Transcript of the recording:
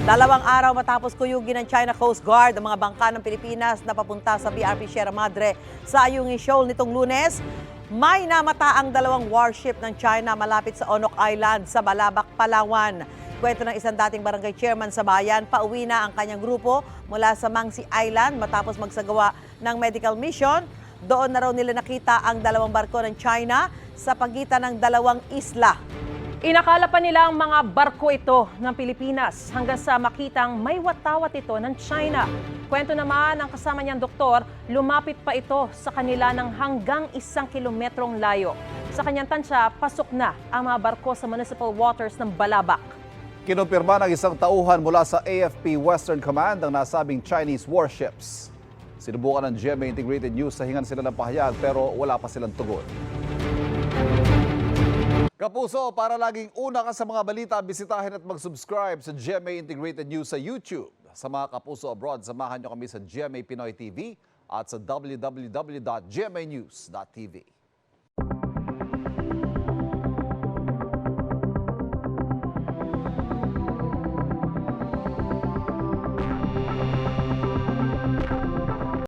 2 araw matapos kuyugin ng China Coast Guard ang mga bangka ng Pilipinas na papunta sa BRP Sierra Madre sa Ayungin Shoal nitong Lunes, may namataang 2 warship ng China malapit sa Onok Island sa Balabac, Palawan. Kwento ng isang dating barangay chairman sa bayan, pauwi na ang kanyang grupo mula sa Mangsi Island matapos magsagawa ng medical mission. Doon na raw nila nakita ang 2 barko ng China sa pagitan ng 2 isla. Inakala pa nila ang mga barko ito ng Pilipinas hanggang sa makitang may watawat ito ng China. Kwento naman ng kasama niyang doktor, lumapit pa ito sa kanila ng hanggang 1 kilometrong layo. Sa kanyang tansya, pasok na ang mga barko sa municipal waters ng Balabac. Kinumpirma ng isang tauhan mula sa AFP Western Command ang nasabing Chinese warships. Sinubukan ng GMA Integrated News sa hingan sila ng pahayag pero wala pa silang tugon. Kapuso, para laging una ka sa mga balita, bisitahin at mag-subscribe sa GMA Integrated News sa YouTube. Sa mga kapuso abroad, samahan nyo kami sa GMA Pinoy TV at sa www.gmanews.tv.